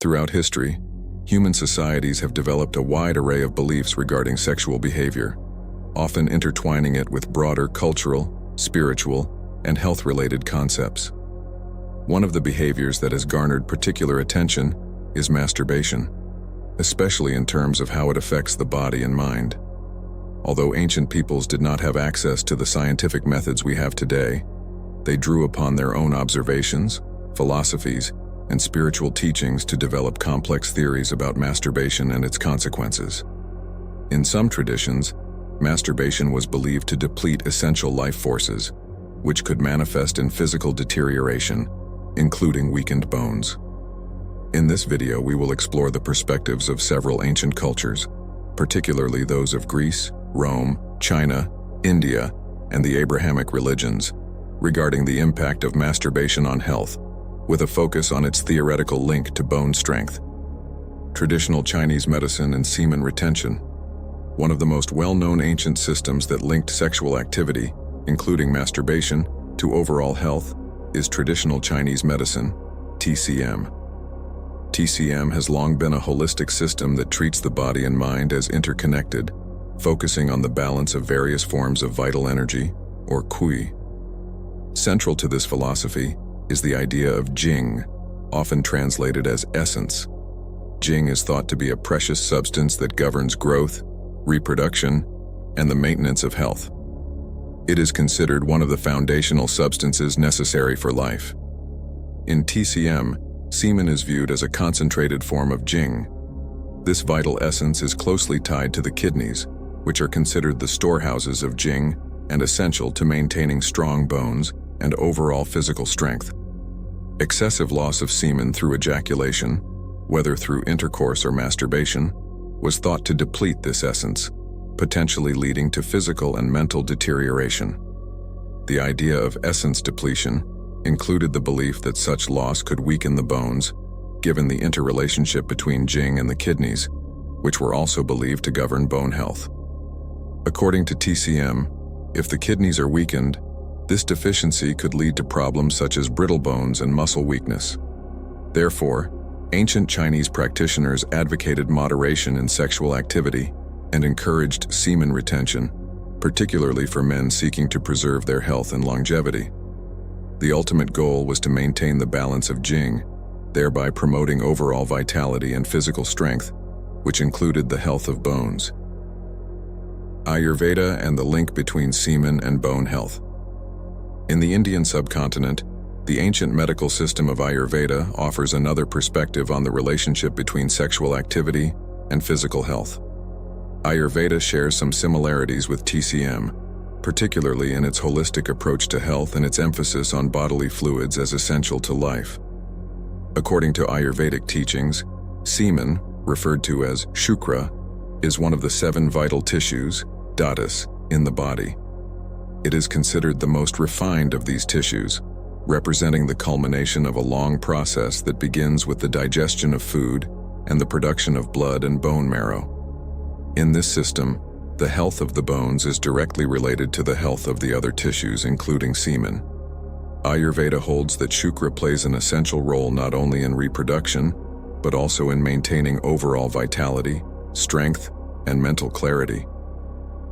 Throughout history, human societies have developed a wide array of beliefs regarding sexual behavior, often intertwining it with broader cultural, spiritual, and health-related concepts. One of the behaviors that has garnered particular attention is masturbation, especially in terms of how it affects the body and mind. Although ancient peoples did not have access to the scientific methods we have today, they drew upon their own observations, philosophies, and spiritual teachings to develop complex theories about masturbation and its consequences. In some traditions, masturbation was believed to deplete essential life forces, which could manifest in physical deterioration, including weakened bones. In this video, we will explore the perspectives of several ancient cultures, particularly those of Greece, Rome, China, India, and the Abrahamic religions, regarding the impact of masturbation on health, with a focus on its theoretical link to bone strength. Traditional Chinese medicine and semen retention. One of the most well-known ancient systems that linked sexual activity, including masturbation, to overall health is traditional Chinese medicine, TCM. TCM has long been a holistic system that treats the body and mind as interconnected, focusing on the balance of various forms of vital energy, or qi. Central to this philosophy is the idea of jing, often translated as essence. Jing is thought to be a precious substance that governs growth, reproduction, and the maintenance of health. It is considered one of the foundational substances necessary for life. In TCM, semen is viewed as a concentrated form of jing. This vital essence is closely tied to the kidneys, which are considered the storehouses of jing and essential to maintaining strong bones and overall physical strength. Excessive loss of semen through ejaculation, whether through intercourse or masturbation, was thought to deplete this essence, potentially leading to physical and mental deterioration. The idea of essence depletion included the belief that such loss could weaken the bones, given the interrelationship between jing and the kidneys, which were also believed to govern bone health. According to TCM, if the kidneys are weakened, this deficiency could lead to problems such as brittle bones and muscle weakness. Therefore, ancient Chinese practitioners advocated moderation in sexual activity and encouraged semen retention, particularly for men seeking to preserve their health and longevity. The ultimate goal was to maintain the balance of jing, thereby promoting overall vitality and physical strength, which included the health of bones. Ayurveda and the link between semen and bone health. In the Indian subcontinent, the ancient medical system of Ayurveda offers another perspective on the relationship between sexual activity and physical health. Ayurveda shares some similarities with TCM, particularly in its holistic approach to health and its emphasis on bodily fluids as essential to life. According to Ayurvedic teachings, semen, referred to as shukra, is one of the 7 vital tissues, dhatus, in the body. It is considered the most refined of these tissues, representing the culmination of a long process that begins with the digestion of food and the production of blood and bone marrow. In this system, the health of the bones is directly related to the health of the other tissues, including semen. Ayurveda holds that shukra plays an essential role not only in reproduction, but also in maintaining overall vitality, strength, and mental clarity.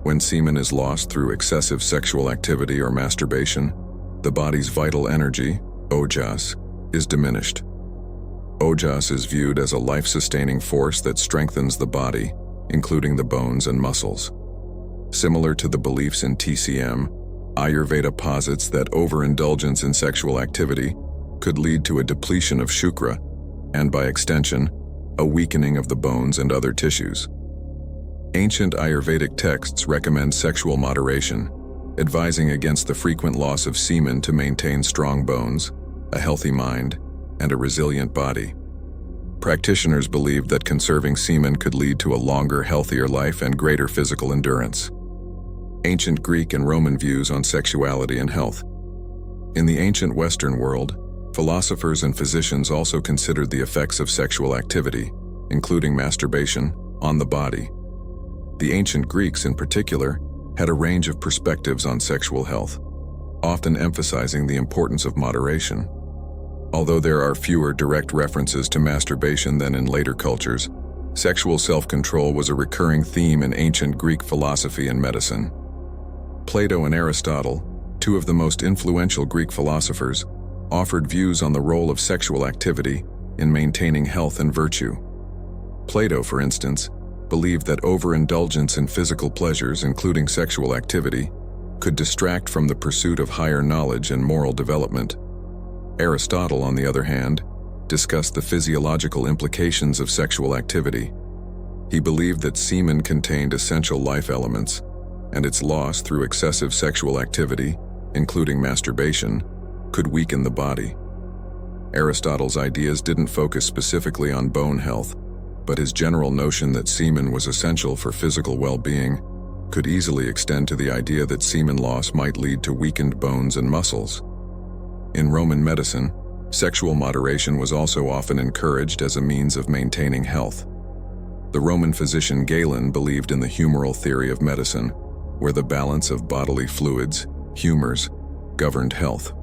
When semen is lost through excessive sexual activity or masturbation, the body's vital energy, ojas, is diminished. Ojas is viewed as a life-sustaining force that strengthens the body, including the bones and muscles. Similar to the beliefs in TCM, Ayurveda posits that overindulgence in sexual activity could lead to a depletion of shukra, and by extension, a weakening of the bones and other tissues. Ancient Ayurvedic texts recommend sexual moderation, advising against the frequent loss of semen to maintain strong bones, a healthy mind, and a resilient body. Practitioners believed that conserving semen could lead to a longer, healthier life and greater physical endurance. Ancient Greek and Roman views on sexuality and health. In the ancient Western world, philosophers and physicians also considered the effects of sexual activity, including masturbation, on the body. The ancient Greeks, in particular, had a range of perspectives on sexual health, often emphasizing the importance of moderation. Although there are fewer direct references to masturbation than in later cultures, sexual self-control was a recurring theme in ancient Greek philosophy and medicine. Plato and Aristotle, two of the most influential Greek philosophers, offered views on the role of sexual activity in maintaining health and virtue. Plato, for instance, believed that overindulgence in physical pleasures, including sexual activity, could distract from the pursuit of higher knowledge and moral development. Aristotle, on the other hand, discussed the physiological implications of sexual activity. He believed that semen contained essential life elements, and its loss through excessive sexual activity, including masturbation, could weaken the body. Aristotle's ideas didn't focus specifically on bone health, but his general notion that semen was essential for physical well-being could easily extend to the idea that semen loss might lead to weakened bones and muscles. In Roman medicine, sexual moderation was also often encouraged as a means of maintaining health. The Roman physician Galen believed in the humoral theory of medicine, where the balance of bodily fluids, humors, governed health.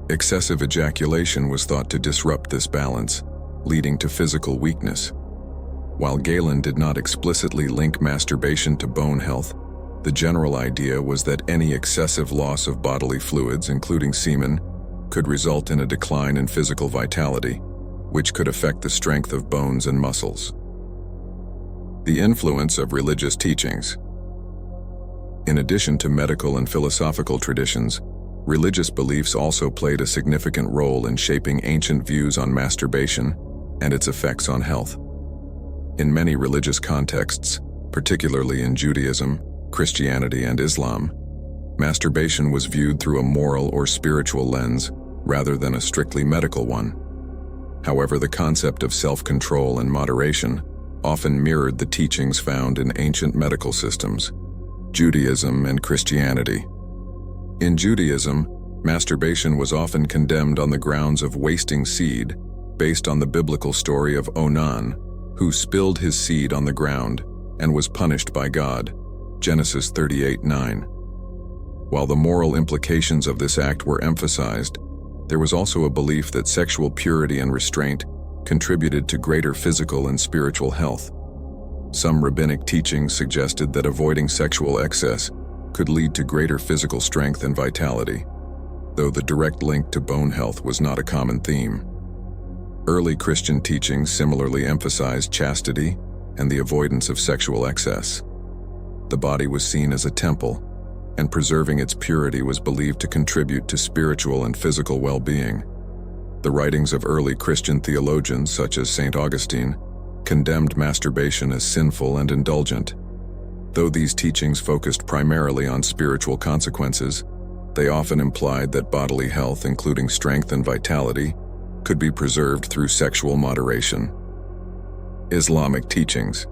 Excessive ejaculation was thought to disrupt this balance, leading to physical weakness. While Galen did not explicitly link masturbation to bone health, the general idea was that any excessive loss of bodily fluids, including semen, could result in a decline in physical vitality, which could affect the strength of bones and muscles. The influence of religious teachings. In addition to medical and philosophical traditions, religious beliefs also played a significant role in shaping ancient views on masturbation and its effects on health. In many religious contexts, particularly in Judaism, Christianity, and Islam, masturbation was viewed through a moral or spiritual lens rather than a strictly medical one. However, the concept of self-control and moderation often mirrored the teachings found in ancient medical systems, Judaism and Christianity. In Judaism, masturbation was often condemned on the grounds of wasting seed, based on the biblical story of Onan, who spilled his seed on the ground and was punished by God, Genesis 38:9. While the moral implications of this act were emphasized, there was also a belief that sexual purity and restraint contributed to greater physical and spiritual health. Some rabbinic teachings suggested that avoiding sexual excess could lead to greater physical strength and vitality, though the direct link to bone health was not a common theme. Early Christian teachings similarly emphasized chastity and the avoidance of sexual excess. The body was seen as a temple, and preserving its purity was believed to contribute to spiritual and physical well-being. The writings of early Christian theologians, such as St. Augustine, condemned masturbation as sinful and indulgent. Though these teachings focused primarily on spiritual consequences, they often implied that bodily health, including strength and vitality, could be preserved through sexual moderation. Islamic teachings.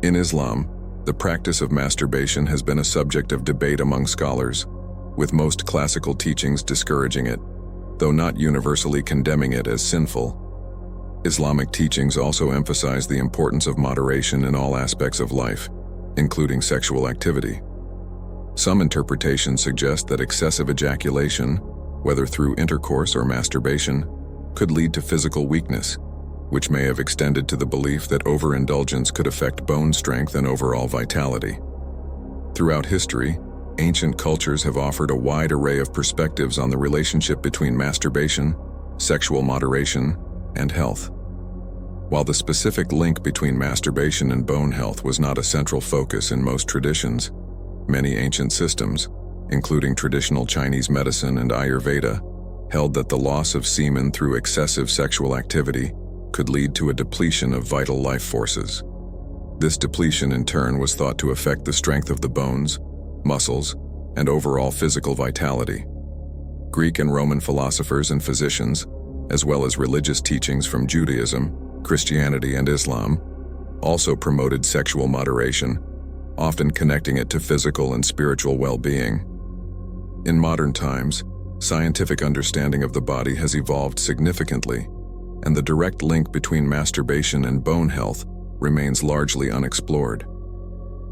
In Islam, the practice of masturbation has been a subject of debate among scholars, with most classical teachings discouraging it, though not universally condemning it as sinful. Islamic teachings also emphasize the importance of moderation in all aspects of life, including sexual activity. Some interpretations suggest that excessive ejaculation, whether through intercourse or masturbation, could lead to physical weakness, which may have extended to the belief that overindulgence could affect bone strength and overall vitality. Throughout history, ancient cultures have offered a wide array of perspectives on the relationship between masturbation, sexual moderation, and health. While the specific link between masturbation and bone health was not a central focus in most traditions, many ancient systems, including traditional Chinese medicine and Ayurveda, held that the loss of semen through excessive sexual activity could lead to a depletion of vital life forces. This depletion in turn was thought to affect the strength of the bones, muscles, and overall physical vitality. Greek and Roman philosophers and physicians, as well as religious teachings from Judaism, Christianity, and Islam, also promoted sexual moderation, often connecting it to physical and spiritual well-being. In modern times, scientific understanding of the body has evolved significantly, and the direct link between masturbation and bone health remains largely unexplored.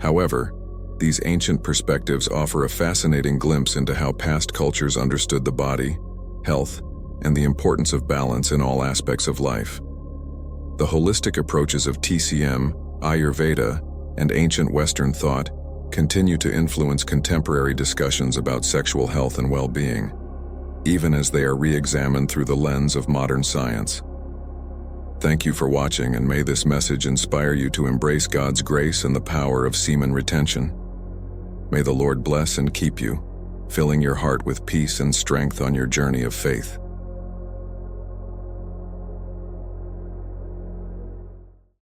However, these ancient perspectives offer a fascinating glimpse into how past cultures understood the body, health, and the importance of balance in all aspects of life. The holistic approaches of TCM, Ayurveda, and ancient Western thought continue to influence contemporary discussions about sexual health and well-being, even as they are re-examined through the lens of modern science. Thank you for watching, and may this message inspire you to embrace God's grace and the power of semen retention. May the Lord bless and keep you, filling your heart with peace and strength on your journey of faith.